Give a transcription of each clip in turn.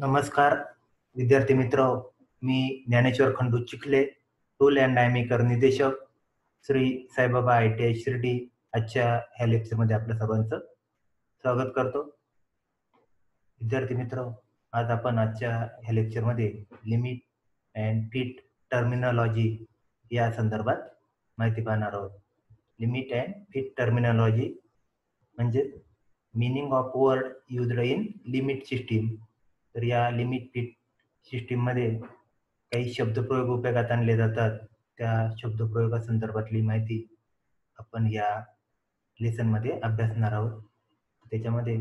नमस्कार विद्यार्थी मित्र, मी Dnyaneshwar Khandu Chikhale, tool and die maker निर्देशक, श्री साईबाबा ITI शिर्डी. आजच्या ह्या लेक्चरमध्ये आपल्या सर्वांचं स्वागत करतो. विद्यार्थी मित्र, आज आपण आजच्या ह्या लेक्चरमध्ये लिमिट अँड फिट टर्मिनॉलॉजी या संदर्भात माहिती पाहणार आहोत. लिमिट अँड फिट टर्मिनॉलॉजी म्हणजे meaning of word used in limit system. तर या लिमिट फिट सिस्टीममध्ये काही शब्दप्रयोग उपयोगात आणले जातात. त्या शब्दप्रयोगासंदर्भातली माहिती आपण या लेसनमध्ये अभ्यासणार आहोत. त्याच्यामध्ये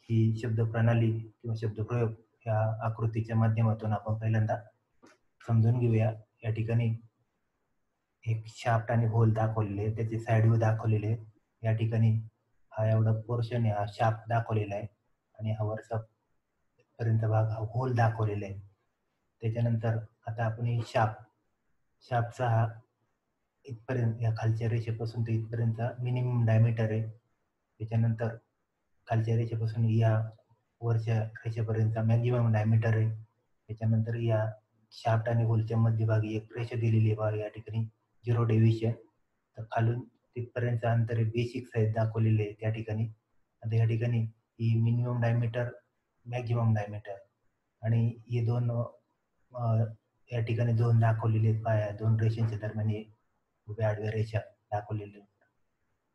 ही शब्दप्रणाली किंवा शब्दप्रयोग या आकृतीच्या माध्यमातून आपण पहिल्यांदा समजून घेऊया. या ठिकाणी एक शाफ्ट आणि होल दाखवलेले, त्याचे साइड व्ह्यू दाखवलेले. या ठिकाणी हा एवढा पोर्शन आहे, हा शाफ्ट दाखवलेला आहे आणि हा वरचा पर्यंत भाग हा होल दाखवलेला आहे. त्याच्यानंतर आता आपण ही शाफ्टचा हा इथपर्यंत, या खालच्या रेषेपासून ते इथपर्यंतचा मिनिमम डायमीटर आहे. त्याच्यानंतर खालच्या रेषेपासून या वरच्या रेषेपर्यंतचा मॅक्झिमम डायमीटर आहे. त्याच्यानंतर या शाफ्ट आणि होलच्या मध्यभागी एक रेषा दिलेली आहे या ठिकाणी, 0 डेव्हिएशन. तर खालून तिथपर्यंतचं अंतर बेसिक साईज दाखवलेले आहे त्या ठिकाणी. आता या ठिकाणी ही मिनिमम डायमीटर, मॅक्झिमम डायमीटर आणि हे दोन या ठिकाणी दोन दाखवलेले आहेत. दोन रेषांच्या दरम्यान उभ्या आडव्या रेषा दाखवलेल्या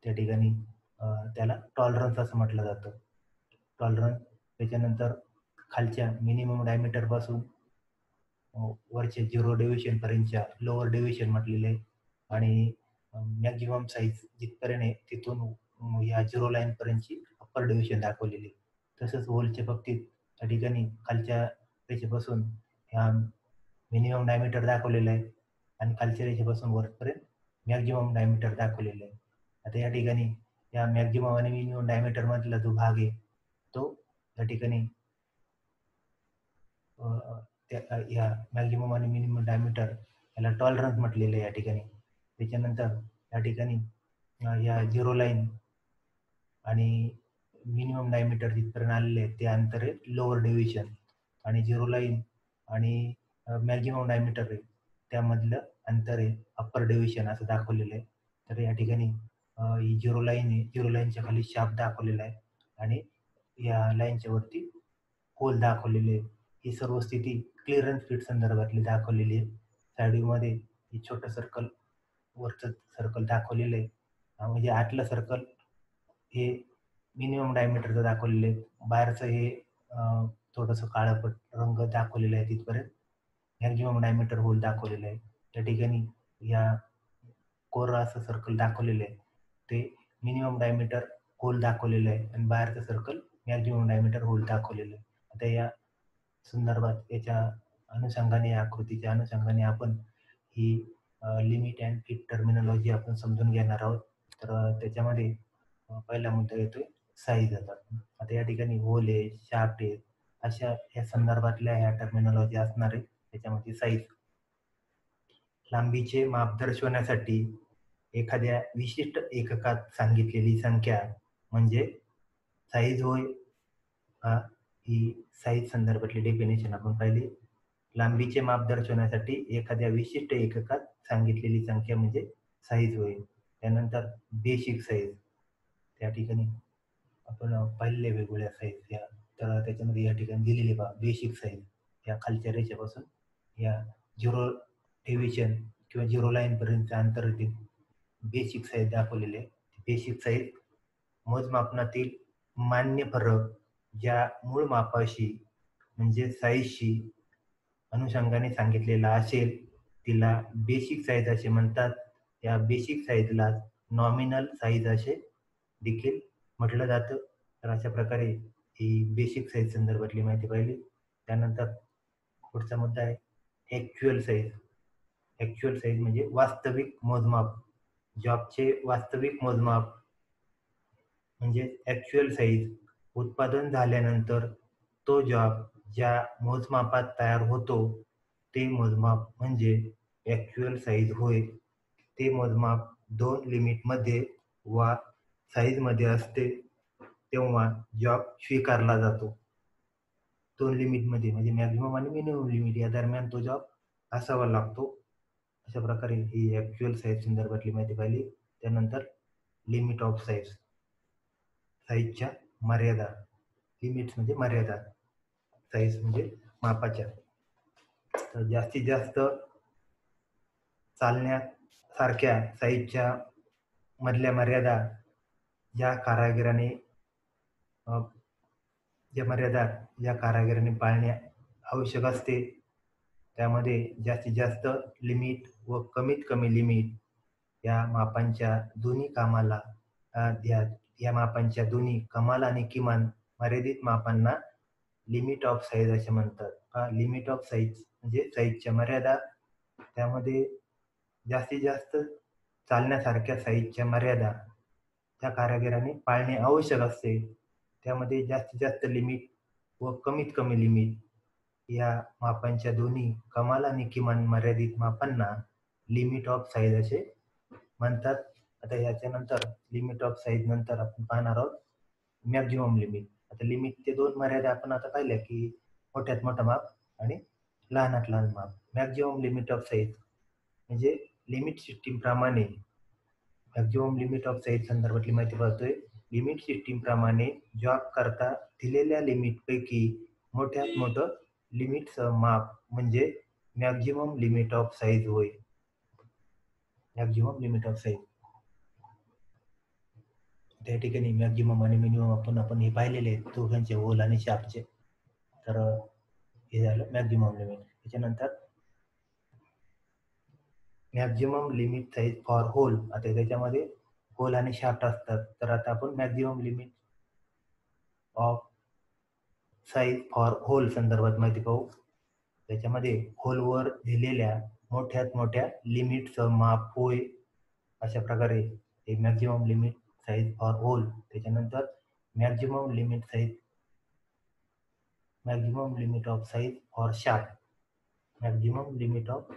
त्या ठिकाणी त्याला टॉलरन्स असं म्हटलं जातं. टॉलरन्स. त्याच्यानंतर खालच्या मिनिमम डायमीटर पासून वरच्या 0 डेव्हिएशन पर्यंतच्या लोअर डेव्हिएशन म्हटलेले आहे आणि मॅक्झिमम साईज जिथपर्यंत आहे तिथून या 0 लाईन पर्यंतची अप्पर डेव्हिएशन दाखवलेली. तसंच होलच्या बाबतीत त्या ठिकाणी खालच्या रेषेपासून ह्या मिनिमम डायमीटर दाखवलेलं आहे आणि खालच्या रेषेपासून वरपर्यंत मॅक्झिमम डायमीटर दाखवलेलं आहे. आता या ठिकाणी या मॅक्झिमम आणि मिनिमम डायमीटर मधला जो भाग आहे तो या ठिकाणी या मॅक्झिमम आणि मिनिमम डायमीटर याला टॉलरन्स म्हटलेलं आहे या ठिकाणी. त्याच्यानंतर या ठिकाणी या 0 लाईन आणि मिनिमम डायमीटर जिथपर्यंत आलेले आहे ते अंतर आहे लोअर डेव्हिएशन आणि 0 लाईन आणि मॅक्झिमम डायमीटर आहे त्यामधलं अंतर आहे अप्पर डेव्हिएशन असं दाखवलेलं आहे. तर या ठिकाणी ही 0 लाईन आहे, 0 लाईनच्या खाली शाफ्ट दाखवलेला आहे आणि या लाईनच्या वरती होल दाखवलेले आहे. ही सर्व स्थिती क्लिअरन्स फिट संदर्भातली दाखवलेली आहे. साइड व्ह्यू मध्ये हे छोटं सर्कल, वरचं सर्कल दाखवलेलं आहे. म्हणजे आतलं सर्कल हे मिनिमम डायमीटरचं दाखवलेलं आहे, बाहेरचं हे थोडंसं काळपट रंग दाखवलेला आहे तिथपर्यंत. मॅक्झिमम डायमीटर होल दाखवलेलं आहे. त्या ठिकाणी या कोरं असं सर्कल दाखवलेलं आहे ते मिनिमम डायमीटर होल दाखवलेलं आहे आणि बाहेरचं सर्कल मॅक्झिमम डायमीटर होल दाखवलेलं आहे. आता या संदर्भात याच्या अनुषंगाने, आकृतीच्या अनुषंगाने आपण ही लिमिट अँड फिट टर्मिनॉलॉजी आपण समजून घेणार आहोत. तर त्याच्यामध्ये पहिला मुद्दा येतोय साईज. आता या ठिकाणी होल आहे, शाफ्ट आहे, अशा या संदर्भातल्या ह्या टर्मिनॉलॉजी असणार आहे. त्याच्यामध्ये साईज, लांबीचे माप दर्शवण्यासाठी एखाद्या विशिष्ट एककात सांगितलेली संख्या म्हणजे साईज होय. ही साईज संदर्भातली डेफिनेशन आपण पाहिली. लांबीचे माप दर्शवण्यासाठी एखाद्या विशिष्ट एककात सांगितलेली संख्या म्हणजे साईज होय. त्यानंतर बेसिक साईज, त्या ठिकाणी आपण पाहिले वेगवेगळ्या साईज या. तर त्याच्यामध्ये या ठिकाणी दिलेली पहा बेसिक साईज, या खालच्या रेषेपासून या 0 डेव्हिएशन किंवा 0 लाईन पर्यंतच्या अंतरातील बेसिक साईज दाखवलेले आहे. बेसिक साईज मोजमापनातील मान्य फरक ज्या मूळ मापाशी म्हणजे साईजशी अनुषंगाने सांगितलेला असेल तिला बेसिक साईज असे म्हणतात. या बेसिक साईजला नॉमिनल साईज असे देखील म्हटलं जातं. तर अशा प्रकारे ही बेसिक साईज संदर्भातली माहिती पाहिली. त्यानंतर पुढचा मुद्दा आहे ॲक्च्युअल साईज. ॲक्च्युअल साईज म्हणजे वास्तविक मोजमाप, जॉबचे वास्तविक मोजमाप म्हणजे ॲक्च्युअल साईज. उत्पादन झाल्यानंतर तो जॉब ज्या मोजमापात तयार होतो ते मोजमाप म्हणजे ॲक्च्युअल साईज होय. ते मोजमाप 2 लिमिटमध्ये वा साईजमध्ये असते तेव्हा जॉब स्वीकारला जातो. दोन लिमिटमध्ये म्हणजे मॅक्झिमम आणि मिनिमम लिमिट या दरम्यान तो जॉब असावा लागतो. अशा प्रकारे ही ॲक्च्युअल साईज संदर्भातली माहिती पाहिली. त्यानंतर लिमिट ऑफ साईज, साईजच्या मर्यादा. लिमिट्स म्हणजे मर्यादा, साईज म्हणजे मापाच्या. तर जास्तीत जास्त चालण्यासारख्या साईजच्या मधल्या मर्यादा ज्या कारागिराने पाळणे आवश्यक असते, त्यामध्ये जास्तीत जास्त लिमिट व कमीत कमी लिमिट या मापांच्या दोन्ही कामाला या मापांच्या दोन्ही कमाल आणि किमान मर्यादित मापांना लिमिट ऑफ साईज असे म्हणतात. लिमिट ऑफ साईज म्हणजे साईजच्या मर्यादा. त्यामध्ये जास्तीत जास्त चालण्यासारख्या साईजच्या मर्यादा त्या कारागिराने पाळणे आवश्यक असते, त्यामध्ये जास्तीत जास्त लिमिट व कमीत कमी लिमिट या मापांच्या दोन्ही कमाल आणि किमान मर्यादित मापांना लिमिट ऑफ साईज असे म्हणतात. आता याच्यानंतर लिमिट ऑफ साईज नंतर आपण पाहणार आहोत मॅक्झिमम लिमिट. आता लिमिटचे दोन मर्यादा आपण आता पाहिल्या की मोठ्यात मोठा माप आणि लहानात लहान माप. मॅक्झिमम लिमिट ऑफ साईज म्हणजे लिमिट सिस्टीम प्रमाणे मॅक्झिमम लिमिट ऑफ साईज संदर्भातली माहिती पाहतोय. लिमिट सिस्टीम प्रमाणे जॉब करता दिलेल्या लिमिट पैकी मोठ्यात मोठं लिमिटचं माप म्हणजे मॅक्झिमम लिमिट ऑफ साईज होय. Maximum limit of size. त्या ठिकाणी मॅक्झिमम आणि मिनिमम आपण हे पाहिलेले आहेत दोघांचे, होल आणि शाफ्टचे. तर हे झालं मॅक्झिमम लिमिट. त्याच्यानंतर maximum limit size for hole. आता त्याच्यामध्ये होल आणि शाफ्ट असतात. तर आता आपण maximum limit of size for hole संदर्भात माहिती पाहू. त्याच्यामध्ये होलवर दिलेल्या मोठ्यात मोठ्या लिमिटचं माप होय. अशा प्रकारे हे maximum limit size for hole. त्याच्यानंतर maximum limit of size for shaft. Maximum limit of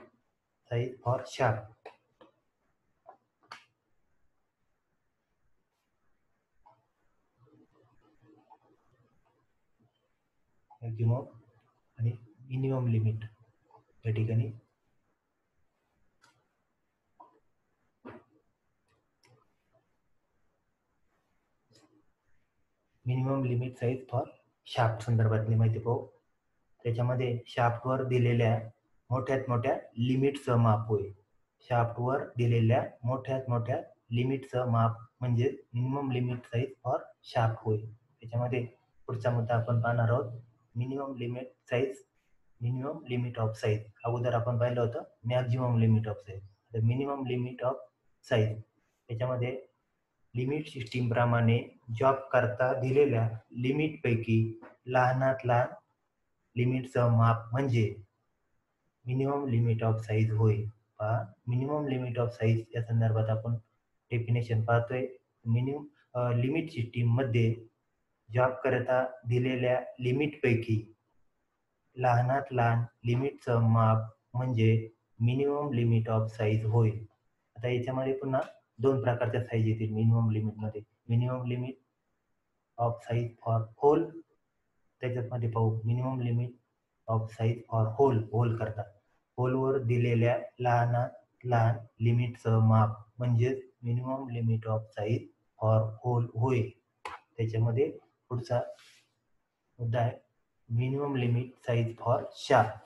size for shaft. Maximum आणि मिनिमम लिमिट या ठिकाणी minimum limit size for shaft संदर्भातली माहिती पाहू. त्याच्यामध्ये शाफ्टवर दिलेल्या मोठ्यात मोठ्या लिमिटचं माप होय. शाफ्टवर दिलेल्या मोठ्यात मोठ्या लिमिटचं माप म्हणजे minimum limit size for shaft होय. त्याच्यामध्ये पुढचा मुद्दा आपण पाहणार आहोत minimum limit size, minimum limit of size. अगोदर आपण पाहिलं होतं मॅक्झिमम लिमिट ऑफ साईज. तर मिनिमम लिमिट ऑफ साईज त्याच्यामध्ये लिमिट सिस्टीम प्रमाणे जॉब करता दिलेल्या लिमिट पैकी लहानात लहान लिमिटचं माप म्हणजे मिनिमम लिमिट ऑफ साईज होय. मिनिमम लिमिट ऑफ साईज या संदर्भात आपण डेफिनेशन पाहतोय. लिमिट सिस्टीम मध्ये जॉब करता दिलेल्या लिमिट पैकी लहानात लहान लिमिटचं माप म्हणजे मिनिमम लिमिट ऑफ साईज होय. आता याच्यामध्ये पुन्हा दोन प्रकारच्या साईज येतील मिनिमम लिमिटमध्ये. Minimum limit of size for hole. त्याच्यामध्ये पाहू minimum limit of size for hole करता होलवर दिलेल्या लहानात लहान लिमिटचं माप म्हणजेच minimum limit of size for hole होय. त्याच्यामध्ये पुढचा मुद्दा आहे minimum limit size for shaft.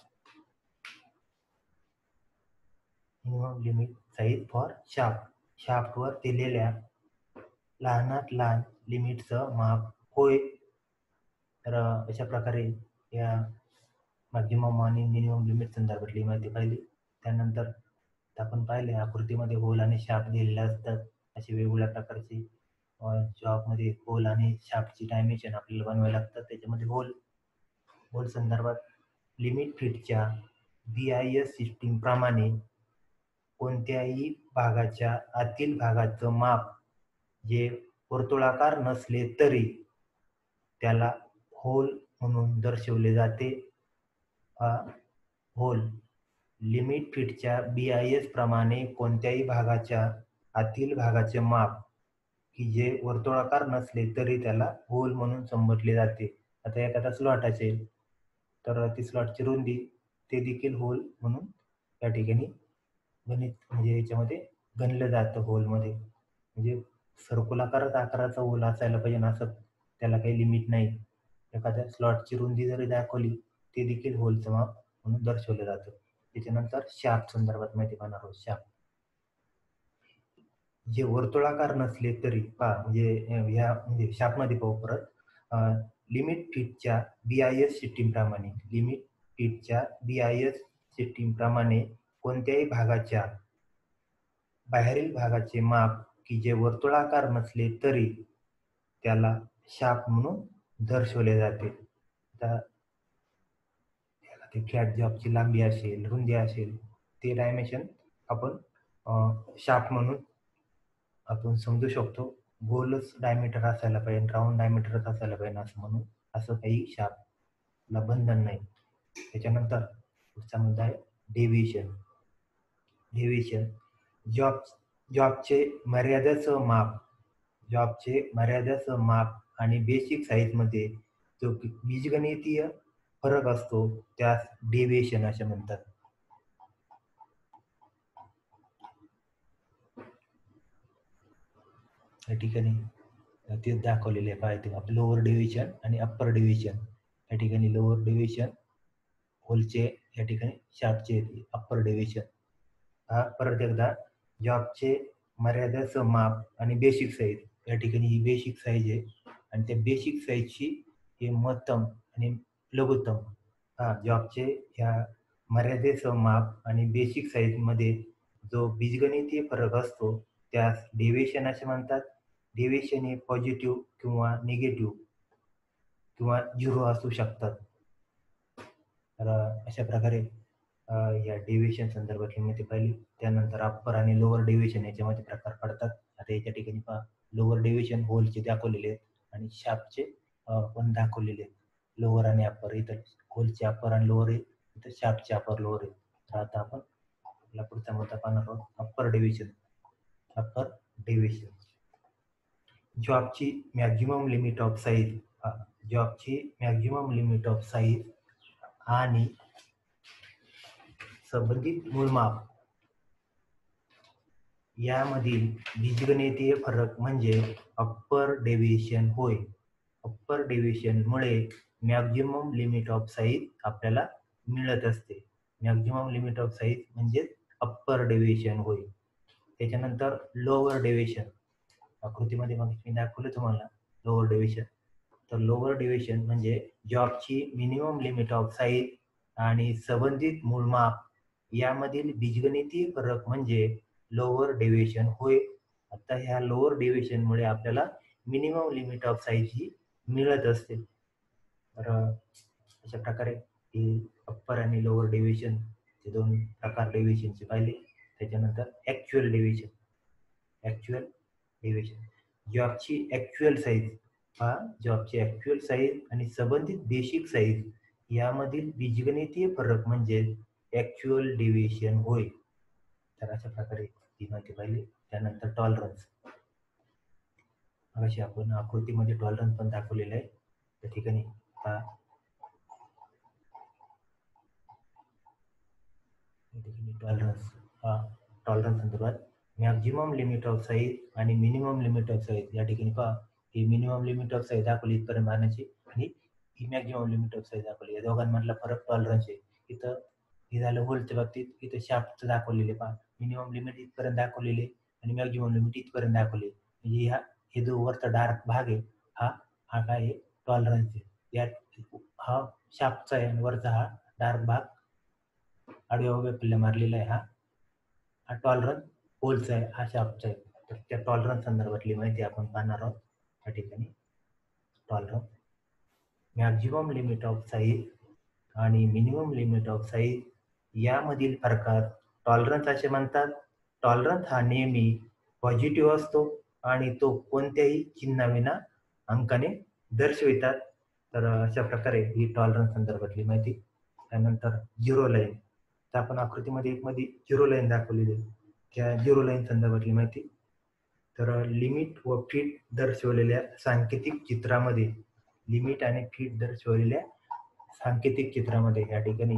Minimum limit size for shaft. शाफ्टवर दिलेल्या लहानात लहान लिमिटचं माप होय. तर अशा प्रकारे या मॅक्झिमम आणि मिनिमम लिमिट संदर्भातली माहिती पाहिली. त्यानंतर आपण पाहिले आकृतीमध्ये होल आणि शाफ्ट दिलेले असतात. अशी वेगवेगळ्या प्रकारची जॉबमध्ये होल आणि शाफ्टची डायमेन्शन आपल्याला बनवायला लागतात. त्याच्यामध्ये होल संदर्भात लिमिट फिटच्या BIS सिस्टीम प्रमाणे कोणत्याही भागाच्या आतील भागाचं माप जे वर्तुळाकार नसले तरी त्याला होल म्हणून दर्शवले जाते. होल लिमिट फिटच्या BIS प्रमाणे कोणत्याही भागाच्या आतील भागाचे माप की जे वर्तुळाकार नसले तरी त्याला होल म्हणून संबोधले जाते. आता एखादा स्लॉट असेल तर ती स्लॉटची रुंदी ते देखील होल म्हणून त्या ठिकाणी गणित म्हणजे याच्यामध्ये गणलं जातं होलमध्ये. म्हणजे सर्कुलाकारच आकाराचा होल असायला पाहिजे असं त्याला काही लिमिट नाही. एखाद्या स्लॉटची रुंदी जरी दाखवली ते देखील होलचं माप म्हणून दर्शवलं जातं. त्याच्यानंतर शाफ्ट संदर्भात माहिती पाहणार आहोत. शाफ्ट जे वर्तुळाकार नसले तरी म्हणजे ह्या म्हणजे शाफ्टमध्ये पाहू परत लिमिट फिटच्या BIS सिस्टीमप्रमाणे लिमिट फिटच्या BIS सिस्टीमप्रमाणे कोणत्याही भागाच्या बाहेरील भागाचे माप की जे वर्तुळाकार नसले तरी त्याला शाफ्ट म्हणून दर्शवले जाते. आता ते फ्लॅट जॉबची लांबी असेल, रुंदी असेल, ते डायमेन्शन आपण शाफ्ट म्हणून आपण समजू शकतो. गोलच डायमीटर असायला पाहिजे, राऊंड डायमीटरच असायला पाहिजे असं म्हणून असं काही शाफ्टला बंधन नाही. त्याच्यानंतर पुढचा मुद्दा आहे डेव्हिएशन. डेव्हिएशन जॉबचे मर्यादेचं माप आणि बेसिक साईजमध्ये जो बीजगणितीय फरक असतो त्यास डेव्हिएशन असे म्हणतात. या ठिकाणी ते दाखवलेले आहे पाहिजे आपलं लोअर डेव्हिएशन आणि अप्पर डेव्हिएशन. या ठिकाणी लोअर डेव्हिएशन होलचे, या ठिकाणी शाफ्टचे अप्पर डेव्हिएशन. हा परत एकदा जॉबचे मर्यादेचं माप आणि बेसिक साईज. या ठिकाणी ही बेसिक साईज आहे आणि त्या बेसिक साईजची हे महत्तम आणि लघुत्तम. जॉबचे ह्या मर्यादेचं माप आणि बेसिक साईजमध्ये जो बीजगणितीय फरक असतो त्यास डेव्हिएशन असे म्हणतात. डेव्हिएशन हे पॉझिटिव्ह किंवा निगेटिव्ह किंवा 0 असू शकतात. तर अशा प्रकारे या डेव्हिएशन संदर्भातली माहिती पाहिली. त्यानंतर अप्पर आणि लोअर डेव्हिएशन याच्यामध्ये प्रकार पडतात. आता याच्या ठिकाणी पहा, लोअर डेव्हिएशन होलचे दाखवलेले आहेत आणि शाफ्टचे पण दाखवलेले आहेत. लोअर आणि अप्पर, इथं होलचे अप्पर आणि लोअर आहे, इथं शाफ्टचे अप्पर लोअर आहे. तर आता आपण आपला पुढचा मुद्दा पाहणार आहोत अप्पर डेव्हिएशन. अप्पर डेव्हिएशन जॉबची मॅक्झिमम लिमिट ऑफ साईज. जॉबची मॅक्झिमम लिमिट ऑफ साईज आणि संबंधित मूळमाप यामधील बीजगणितीय फरक म्हणजे अप्पर डेव्हिएशन होय. अप्पर डेव्हिएशनमुळे मॅक्झिमम लिमिट ऑफ साईज आपल्याला मिळत असते. मॅक्झिमम लिमिट ऑफ साईज म्हणजे अप्पर डेव्हिएशन होय. त्याच्यानंतर लोअर डेव्हिएशन. आकृतीमध्ये मग मी दाखवलं तुम्हाला लोअर डेव्हिएशन. तर लोअर डेव्हिएशन म्हणजे जॉबची मिनिमम लिमिट ऑफ साईज आणि संबंधित मूळमाप यामधील बीजगणितीय फरक म्हणजे लोअर डेव्हिएशन होय. आता ह्या लोअर डेव्हिएशनमुळे आपल्याला मिनिमम लिमिट ऑफ साईज ही मिळत असते. तर अशा प्रकारे ही अप्पर आणि लोअर डेव्हिएशन हे दोन प्रकार डेव्हिएशनचे पाहिले. त्याच्यानंतर ॲक्च्युअल डेव्हिएशन. ॲक्च्युअल डेव्हिएशन जॉबची ॲक्च्युअल साईज जॉबची ॲक्च्युअल साईज आणि संबंधित बेसिक साईज यामधील बीजगणितीय फरक म्हणजे ॲक्च्युअल डेव्हिएशन होय. तर अशा प्रकारे ही माहिती पाहिली. त्यानंतर टॉलरन्स. अशी आपण आकृतीमध्ये टॉलरन्स पण दाखवलेलं आहे. त्या ठिकाणी टॉलरन्स संदर्भात मॅक्झिमम लिमिट ऑफ साईज आणि मिनिमम लिमिट ऑफ साईज. या ठिकाणी पहा, ही मिनिमम लिमिट ऑफ साईज दाखवली इथपर्यंत मारण्याची आणि ही मॅक्झिमम लिमिट ऑफ साईज दाखवली. या दोघांमधला फरक टॉलरन्स आहे. इथं हे झालं होलच्या बाबतीत. इथं शाफ्टचं दाखवलेले पहा, मिनिमम लिमिट इथपर्यंत दाखवलेले आणि मॅक्झिमम लिमिट इथपर्यंत दाखवले. म्हणजे हे जो वरचा डार्क भाग आहे हा काय आहे टॉलरन्स आहे. यात हा शाफ्टचा आहे आणि वरचा हा डार्क भाग आडव्या उभ्या पल्ल्या मारलेला आहे. हा टॉलरन्स होलचा आहे, हा शाफ्टचा आहे. तर त्या टॉलरन्स संदर्भातली माहिती आपण पाहणार आहोत. या ठिकाणी tolerance maximum limit of size आणि मिनिमम लिमिट ऑफ साईज यामधील फरकात टॉलरन्स असे म्हणतात. टॉलरन्स हा नेहमी पॉझिटिव्ह असतो आणि तो कोणत्याही चिन्हाविना अंकाने दर्शवितात. तर अशा प्रकारे ही टॉलरन्स संदर्भातली माहिती. त्यानंतर झिरो लाईन. तर आपण आकृतीमध्ये एक मध्ये झिरो लाईन दाखवलेली आहे. त्या झिरो लाईन संदर्भातली माहिती. तर लिमिट व फिट दर्शवलेल्या सांकेतिक चित्रामध्ये लिमिट आणि फिट दर्शवलेल्या सांकेतिक चित्रामध्ये या ठिकाणी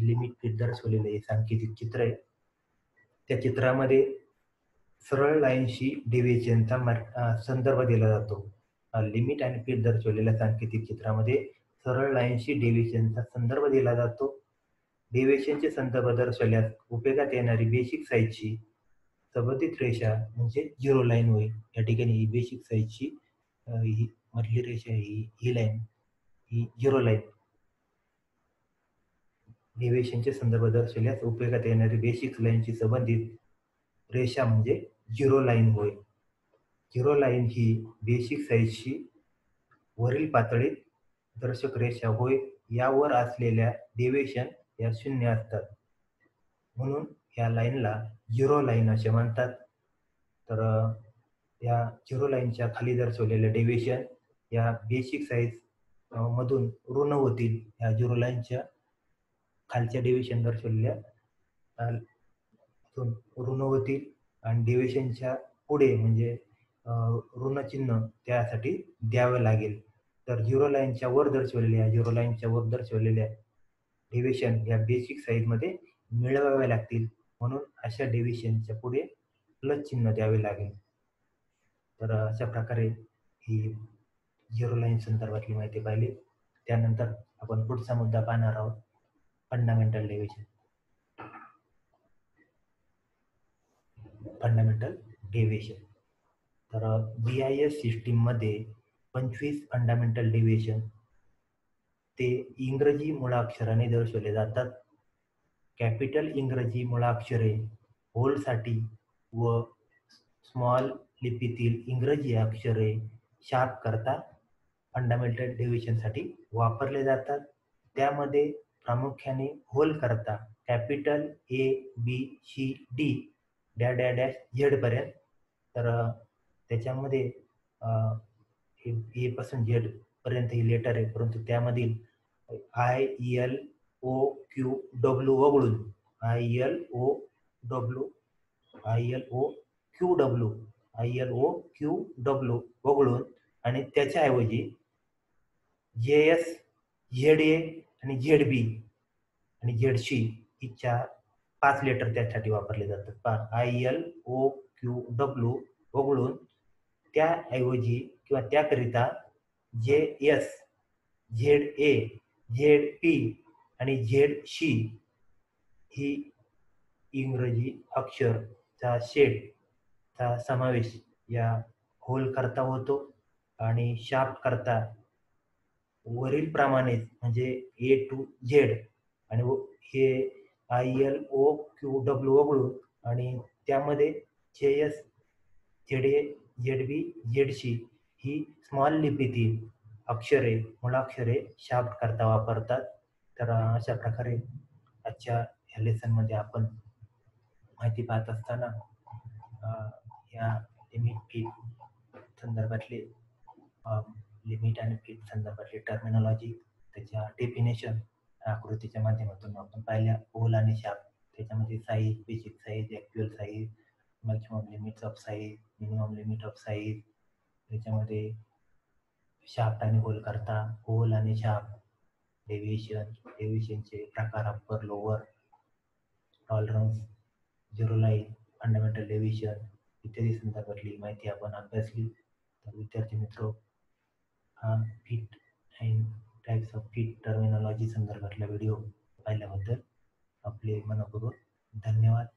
लिमिट फिट दर्शवलेलं हे सांकेतिक चित्र आहे. त्या चित्रामध्ये सरळ लाईनशी डेव्हिएशनचा संदर्भ दिला जातो. लिमिट आणि फिट दर्शवलेल्या सांकेतिक चित्रामध्ये सरळ लाईनशी डेव्हिएशनचा संदर्भ दिला जातो. डेव्हिएशनचे संदर्भ दर्शवल्यास उपयोगात येणारी बेसिक साईजची संबंधित रेषा म्हणजे झिरो लाईन होईल. या ठिकाणी ही बेसिक साईजची ही मधली रेषा ही लाईन ही झिरो लाईन. डेव्हिएशनचे संदर्भ दर्शवल्यास उपयोगात येणारी बेसिक लाईनची संबंधित रेषा म्हणजे झिरो लाईन होय. झिरो लाईन ही बेसिक साईजची वरील पातळीत दर्शक रेषा होय. यावर असलेल्या डेव्हिएशन या शून्य असतात, म्हणून या लाईनला झिरो लाईन असे म्हणतात. तर या झिरो लाईनच्या खाली दर्शवलेल्या डेव्हिएशन या बेसिक साईज मधून ऋण होतील. या झिरो लाईनच्या खालच्या डेव्हिएशन दर्शवलेल्या ऋण होतील आणि डेव्हिएशनच्या पुढे म्हणजे ऋण चिन्ह त्यासाठी द्यावे लागेल. तर झिरो लाईनच्या वर दर्शवलेल्या डेव्हिएशन या बेसिक साईजमध्ये मिळवाव्या लागतील, म्हणून अशा डेव्हिएशनच्या पुढे प्लस चिन्ह द्यावे लागेल. तर अशा प्रकारे ही झिरो लाईन संदर्भातली माहिती पाहिली. त्यानंतर आपण पुढचा मुद्दा पाहणार आहोत, फंडामेंटल डेव्हिएशन. Fundamental deviation. तर BIS सिस्टीममध्ये 25 फंडामेंटल डेव्हिएशन ते इंग्रजी मुळाक्षराने दर्शवले जातात. कॅपिटल इंग्रजी मुळाक्षरे होलसाठी व स्मॉल लिपीतील इंग्रजी अक्षरे शार्प करता फंडामेंटल डेव्हिएशनसाठी वापरले जातात. त्यामध्ये प्रामुख्याने होल करता कॅपिटल ABCD _Z पर्यंत. तर त्याच्यामध्ये A पासून Z पर्यंत ही लेटर आहे, परंतु त्यामधील ILOQW वगळून आणि त्याच्याऐवजी JS, ZA आणि ZB आणि ZC ही 5 लेटर त्यासाठी वापरले जातात. ILOQW वगळून त्याऐवजी किंवा त्याकरिता JS, ZA, ZP आणि ZC ही इंग्रजी अक्षरचा सेटचा समावेश या होल करता होतो आणि शार्प करता वरील प्रमाणेच म्हणजे A to Z आणि हे ILOQW वगळून आणि त्यामध्ये JS, ZA, ZB, ZC ही स्मॉल लिपीतील अक्षरे मुळाक्षरे शार्प करता वापरतात. तर अशा प्रकारे आजच्या या लेसनमध्ये आपण माहिती पाहत असताना या लिमिट फिट संदर्भातले लिमिट आणि फिट संदर्भातली टर्मिनॉलॉजी, त्याच्या डेफिनेशन आकृतीच्या माध्यमातून आपण पाहिल्या. होल आणि शार्प, त्याच्यामध्ये size, basic size, actual size, maximum limits of size, minimum limit of size, त्याच्यामध्ये शार्प आणि होल करता, होल आणि शार्प, डेव्हिएशनचे प्रकार, upper lower, tolerance, zero line, fundamental deviation इत्यादी संदर्भातली माहिती आपण अभ्यासली. तर विद्यार्थी मित्र, हा fit and types of fit terminology संदर्भातला व्हिडिओ पाहिल्याबद्दल आपले मनपूर्वक धन्यवाद.